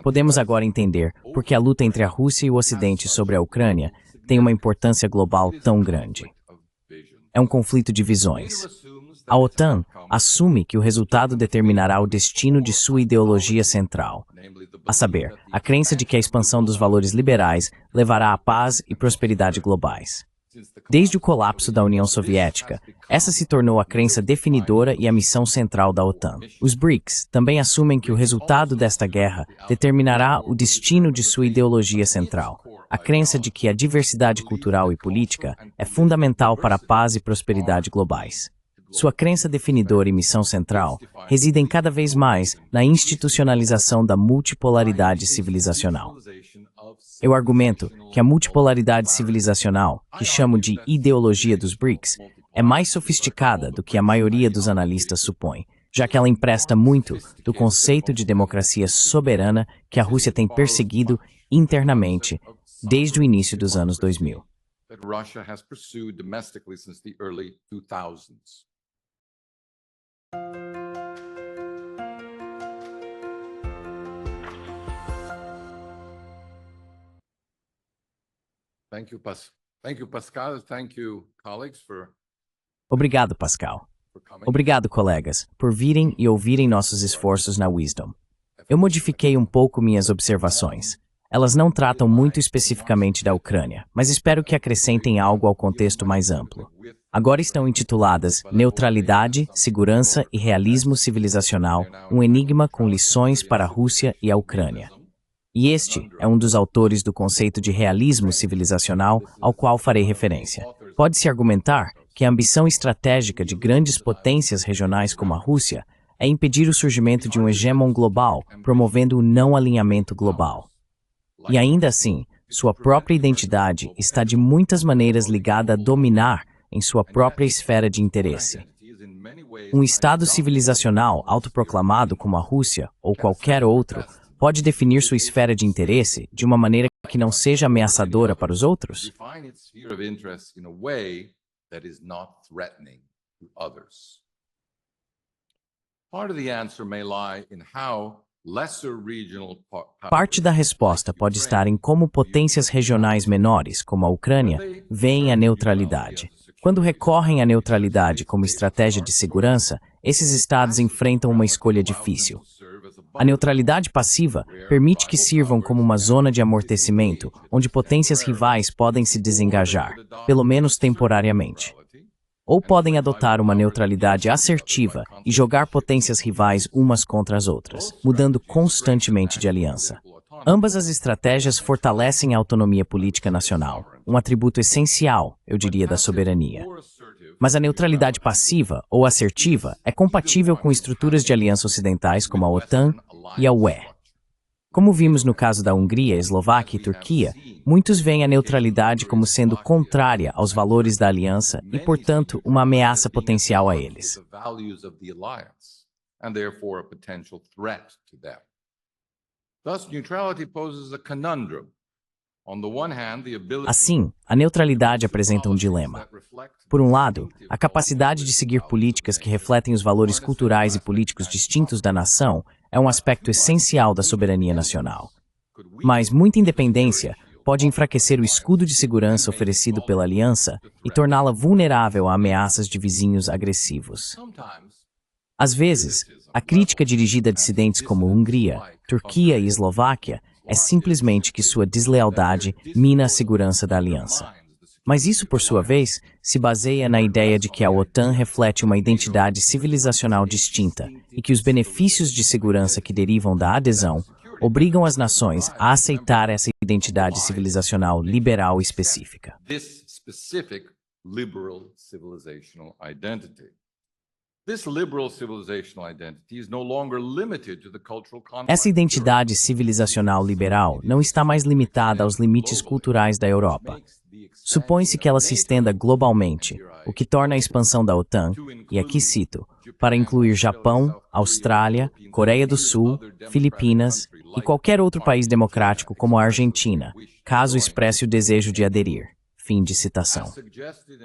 Podemos agora entender por que a luta entre a Rússia e o Ocidente sobre a Ucrânia tem uma importância global tão grande. É um conflito de visões. A OTAN assume que o resultado determinará o destino de sua ideologia central, a saber, a crença de que a expansão dos valores liberais levará à paz e prosperidade globais. Desde o colapso da União Soviética, essa se tornou a crença definidora e a missão central da OTAN. Os BRICS também assumem que o resultado desta guerra determinará o destino de sua ideologia central, a crença de que a diversidade cultural e política é fundamental para a paz e prosperidade globais. Sua crença definidora e missão central residem cada vez mais na institucionalização da multipolaridade civilizacional. Eu argumento que a multipolaridade civilizacional, que chamo de ideologia dos BRICS, é mais sofisticada do que a maioria dos analistas supõe, já que ela empresta muito do conceito de democracia soberana que a Rússia tem perseguido internamente desde o início dos anos 2000. Obrigado, Pascal. Obrigado, colegas, por virem e ouvirem nossos esforços na Wisdom. Eu modifiquei um pouco minhas observações. Elas não tratam muito especificamente da Ucrânia, mas espero que acrescentem algo ao contexto mais amplo. Agora estão intituladas Neutralidade, Segurança e Realismo Civilizacional, um enigma com lições para a Rússia e a Ucrânia. E este é um dos autores do conceito de realismo civilizacional ao qual farei referência. Pode-se argumentar que a ambição estratégica de grandes potências regionais como a Rússia é impedir o surgimento de um hegemon global, promovendo o não alinhamento global. E ainda assim, sua própria identidade está de muitas maneiras ligada a dominar em sua própria esfera de interesse. Um Estado civilizacional autoproclamado como a Rússia ou qualquer outro pode definir sua esfera de interesse de uma maneira que não seja ameaçadora para os outros? Parte da resposta pode estar em como potências regionais menores, como a Ucrânia, veem a neutralidade. Quando recorrem à neutralidade como estratégia de segurança, esses estados enfrentam uma escolha difícil. A neutralidade passiva permite que sirvam como uma zona de amortecimento, onde potências rivais podem se desengajar, pelo menos temporariamente. Ou podem adotar uma neutralidade assertiva e jogar potências rivais umas contra as outras, mudando constantemente de aliança. Ambas as estratégias fortalecem a autonomia política nacional, um atributo essencial, eu diria, da soberania. Mas a neutralidade passiva ou assertiva é compatível com estruturas de aliança ocidentais como a OTAN e a UE. Como vimos no caso da Hungria, Eslováquia e Turquia, muitos veem a neutralidade como sendo contrária aos valores da aliança e, portanto, uma ameaça potencial a eles. Assim, a neutralidade apresenta um dilema. Por um lado, a capacidade de seguir políticas que refletem os valores culturais e políticos distintos da nação é um aspecto essencial da soberania nacional. Mas muita independência pode enfraquecer o escudo de segurança oferecido pela aliança e torná-la vulnerável a ameaças de vizinhos agressivos. Às vezes, a crítica dirigida a dissidentes como Hungria, Turquia e Eslováquia é simplesmente que sua deslealdade mina a segurança da aliança. Mas isso, por sua vez, se baseia na ideia de que a OTAN reflete uma identidade civilizacional distinta e que os benefícios de segurança que derivam da adesão obrigam as nações a aceitar essa identidade civilizacional liberal específica. Essa identidade civilizacional liberal não está mais limitada aos limites culturais da Europa. Supõe-se que ela se estenda globalmente, o que torna a expansão da OTAN, e aqui cito, para incluir Japão, Austrália, Coreia do Sul, Filipinas e qualquer outro país democrático como a Argentina, caso expresse o desejo de aderir. Fim de citação.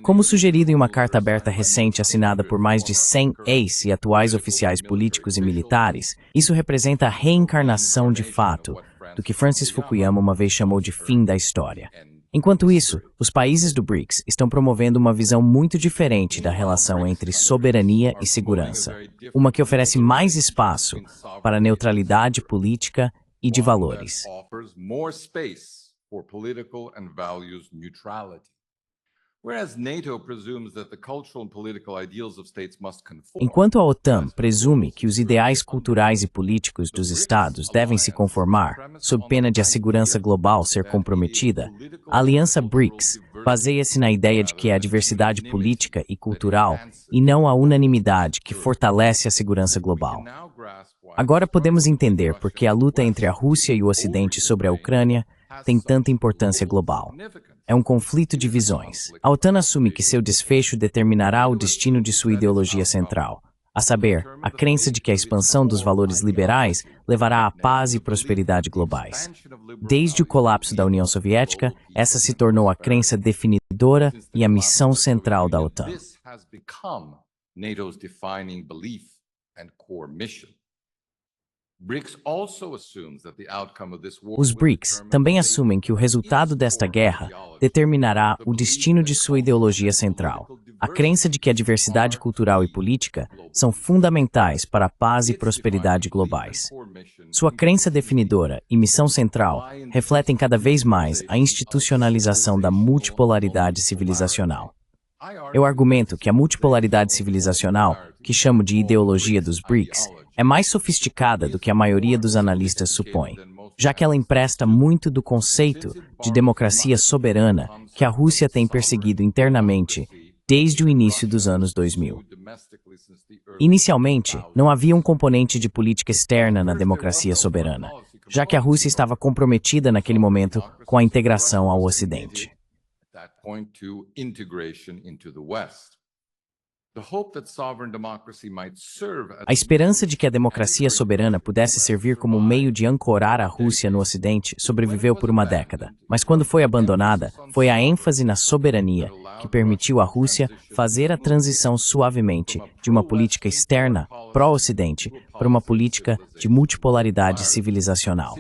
Como sugerido em uma carta aberta recente assinada por mais de 100 ex e atuais oficiais políticos e militares, isso representa a reencarnação de fato do que Francis Fukuyama uma vez chamou de fim da história. Enquanto isso, os países do BRICS estão promovendo uma visão muito diferente da relação entre soberania e segurança, uma que oferece mais espaço para neutralidade política e de valores. Enquanto a OTAN presume que os ideais culturais e políticos dos Estados devem se conformar, sob pena de a segurança global ser comprometida, a aliança BRICS baseia-se na ideia de que é a diversidade política e cultural e não a unanimidade que fortalece a segurança global. Agora podemos entender por que a luta entre a Rússia e o Ocidente sobre a Ucrânia tem tanta importância global. É um conflito de visões. A OTAN assume que seu desfecho determinará o destino de sua ideologia central, a saber, a crença de que a expansão dos valores liberais levará à paz e prosperidade globais. Desde o colapso da União Soviética, essa se tornou a crença definidora e a missão central da OTAN. Os BRICS também assumem que o resultado desta guerra determinará o destino de sua ideologia central, a crença de que a diversidade cultural e política são fundamentais para a paz e prosperidade globais. Sua crença definidora e missão central refletem cada vez mais a institucionalização da multipolaridade civilizacional. Eu argumento que a multipolaridade civilizacional, que chamo de ideologia dos BRICS, é mais sofisticada do que a maioria dos analistas supõe, já que ela empresta muito do conceito de democracia soberana que a Rússia tem perseguido internamente desde o início dos anos 2000. Inicialmente, não havia um componente de política externa na democracia soberana, já que a Rússia estava comprometida naquele momento com a integração ao Ocidente. A esperança de que a democracia soberana pudesse servir como meio de ancorar a Rússia no Ocidente sobreviveu por uma década, mas quando foi abandonada, foi a ênfase na soberania que permitiu à Rússia fazer a transição suavemente de uma política externa pró-Ocidente para uma política de multipolaridade civilizacional.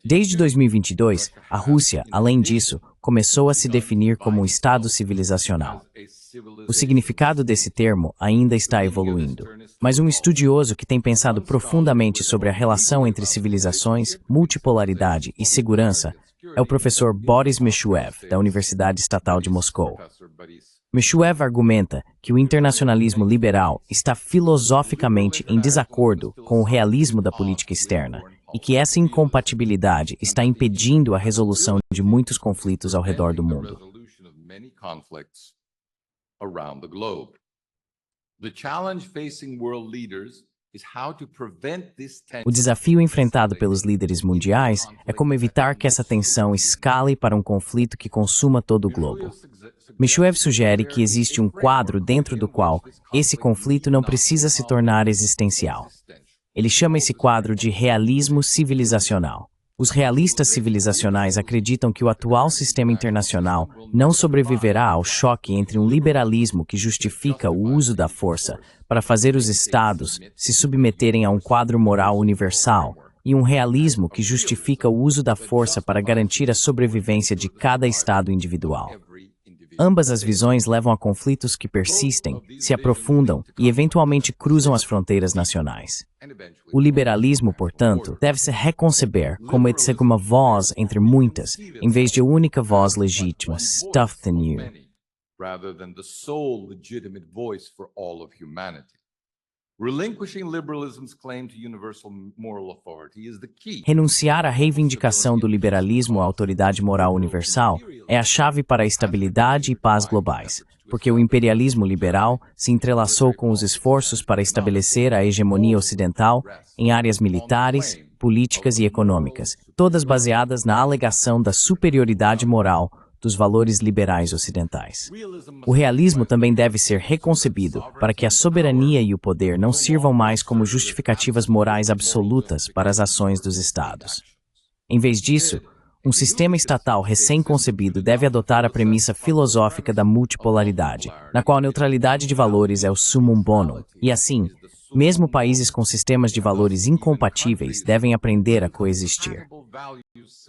Desde 2022, a Rússia, além disso, começou a se definir como um Estado civilizacional. O significado desse termo ainda está evoluindo, mas um estudioso que tem pensado profundamente sobre a relação entre civilizações, multipolaridade e segurança é o professor Boris Meshuev, da Universidade Estatal de Moscou. Meshuev argumenta que o internacionalismo liberal está filosoficamente em desacordo com o realismo da política externa e que essa incompatibilidade está impedindo a resolução de muitos conflitos ao redor do mundo. O desafio enfrentado pelos líderes mundiais é como evitar que essa tensão escale para um conflito que consuma todo o globo. Meshuev sugere que existe um quadro dentro do qual esse conflito não precisa se tornar existencial. Ele chama esse quadro de realismo civilizacional. Os realistas civilizacionais acreditam que o atual sistema internacional não sobreviverá ao choque entre um liberalismo que justifica o uso da força para fazer os Estados se submeterem a um quadro moral universal e um realismo que justifica o uso da força para garantir a sobrevivência de cada Estado individual. Ambas as visões levam a conflitos que persistem, se aprofundam e eventualmente cruzam as fronteiras nacionais. O liberalismo, portanto, deve se reconceber como uma voz entre muitas, em vez de única voz legítima, stuffed in you. Renunciar à reivindicação do liberalismo à autoridade moral universal é a chave para a estabilidade e paz globais, porque o imperialismo liberal se entrelaçou com os esforços para estabelecer a hegemonia ocidental em áreas militares, políticas e econômicas, todas baseadas na alegação da superioridade moral dos valores liberais ocidentais. O realismo também deve ser reconcebido para que a soberania e o poder não sirvam mais como justificativas morais absolutas para as ações dos Estados. Em vez disso, Um sistema estatal recém-concebido deve adotar a premissa filosófica da multipolaridade, na qual a neutralidade de valores é o summum bonum, e assim, mesmo países com sistemas de valores incompatíveis devem aprender a coexistir.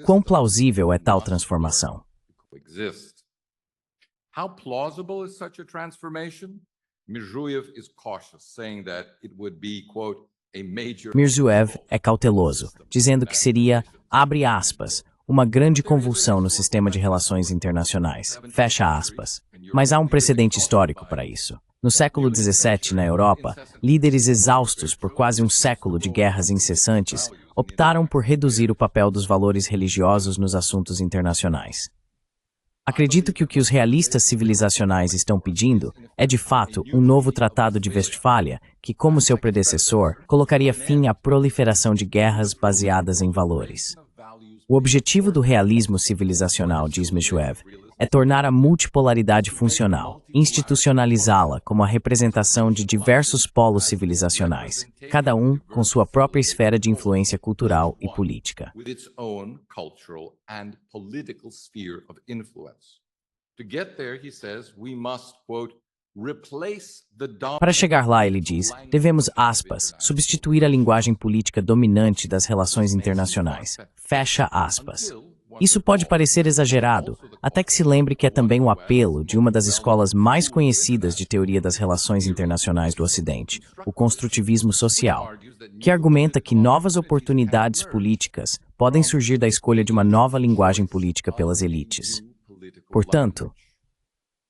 Quão plausível é tal transformação? How plausible is such a transformation? Mirziyoyev is cautious, saying that it would be, quote, a major... Mirziyoyev é cauteloso, dizendo que seria, abre aspas, uma grande convulsão no sistema de relações internacionais, fecha aspas. Mas há um precedente histórico para isso. No século XVII, na Europa, líderes exaustos por quase um século de guerras incessantes optaram por reduzir o papel dos valores religiosos nos assuntos internacionais. Acredito que o que os realistas civilizacionais estão pedindo é, de fato, um novo Tratado de Westfália que, como seu predecessor, colocaria fim à proliferação de guerras baseadas em valores. O objetivo do realismo civilizacional, diz Mirziyoyev, é tornar a multipolaridade funcional, institucionalizá-la como a representação de diversos polos civilizacionais, cada um com sua própria esfera de influência cultural e política. Para chegar lá, ele diz, devemos, aspas, substituir a linguagem política dominante das relações internacionais. Fecha aspas. Isso pode parecer exagerado, até que se lembre que é também o apelo de uma das escolas mais conhecidas de teoria das relações internacionais do Ocidente, o construtivismo social, que argumenta que novas oportunidades políticas podem surgir da escolha de uma nova linguagem política pelas elites. Portanto,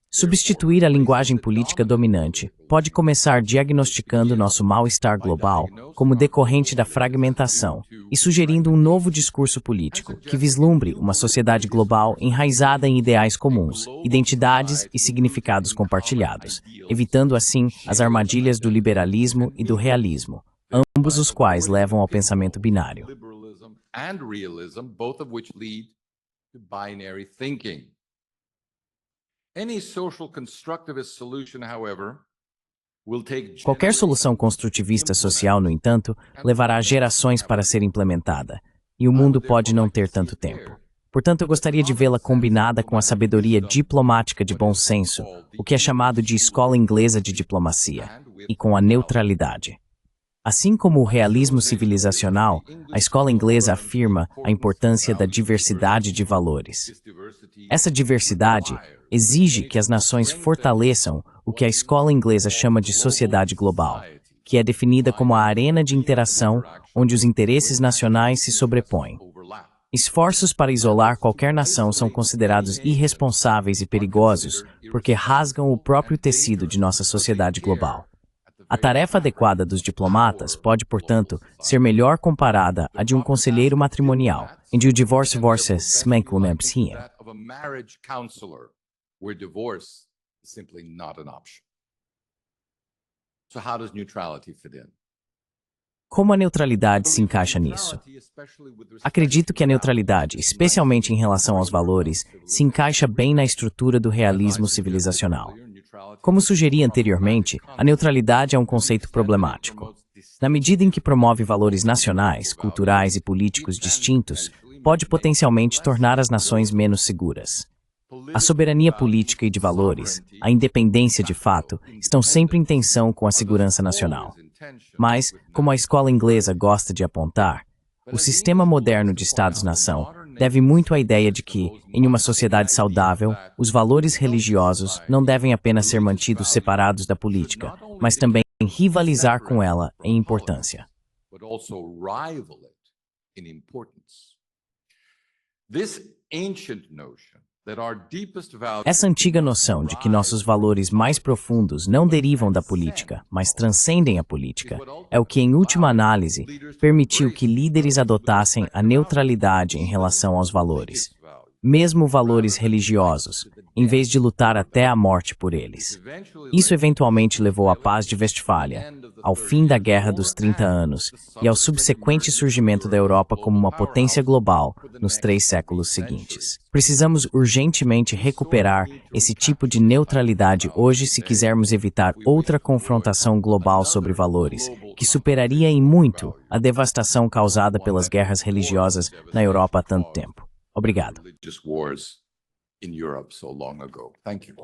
substituir a linguagem política dominante pode começar diagnosticando nosso mal-estar global como decorrente da fragmentação e sugerindo um novo discurso político que vislumbre uma sociedade global enraizada em ideais comuns, identidades e significados compartilhados, evitando assim as armadilhas do liberalismo e do realismo, ambos os quais levam ao pensamento binário. Qualquer solução construtivista social, no entanto, levará gerações para ser implementada, e o mundo pode não ter tanto tempo. Portanto, eu gostaria de vê-la combinada com a sabedoria diplomática de bom senso, o que é chamado de escola inglesa de diplomacia, e com a neutralidade. Assim como o realismo civilizacional, a escola inglesa afirma a importância da diversidade de valores. Essa diversidade exige que as nações fortaleçam o que a escola inglesa chama de sociedade global, que é definida como a arena de interação onde os interesses nacionais se sobrepõem. Esforços para isolar qualquer nação são considerados irresponsáveis e perigosos porque rasgam o próprio tecido de nossa sociedade global. A tarefa adequada dos diplomatas pode, portanto, ser melhor comparada à de um conselheiro matrimonial, em que o divórcio smenkulnebsien. Como a neutralidade se encaixa nisso? Acredito que a neutralidade, especialmente em relação aos valores, se encaixa bem na estrutura do realismo civilizacional. Como sugeri anteriormente, a neutralidade é um conceito problemático. Na medida em que promove valores nacionais, culturais e políticos distintos, pode potencialmente tornar as nações menos seguras. A soberania política e de valores, a independência de fato, estão sempre em tensão com a segurança nacional. Mas, como a escola inglesa gosta de apontar, o sistema moderno de Estados-nação deve muito à ideia de que, em uma sociedade saudável, os valores religiosos não devem apenas ser mantidos separados da política, mas também rivalizar com ela em importância. Essa antiga noção de que nossos valores mais profundos não derivam da política, mas transcendem a política, é o que, em última análise, permitiu que líderes adotassem a neutralidade em relação aos valores, mesmo valores religiosos, em vez de lutar até a morte por eles. Isso eventualmente levou à Paz de Westfália, ao fim da Guerra dos 30 Anos e ao subsequente surgimento da Europa como uma potência global nos 3 séculos seguintes. Precisamos urgentemente recuperar esse tipo de neutralidade hoje se quisermos evitar outra confrontação global sobre valores, que superaria em muito a devastação causada pelas guerras religiosas na Europa há tanto tempo. Obrigado. religious wars in Europe so long ago. Thank you.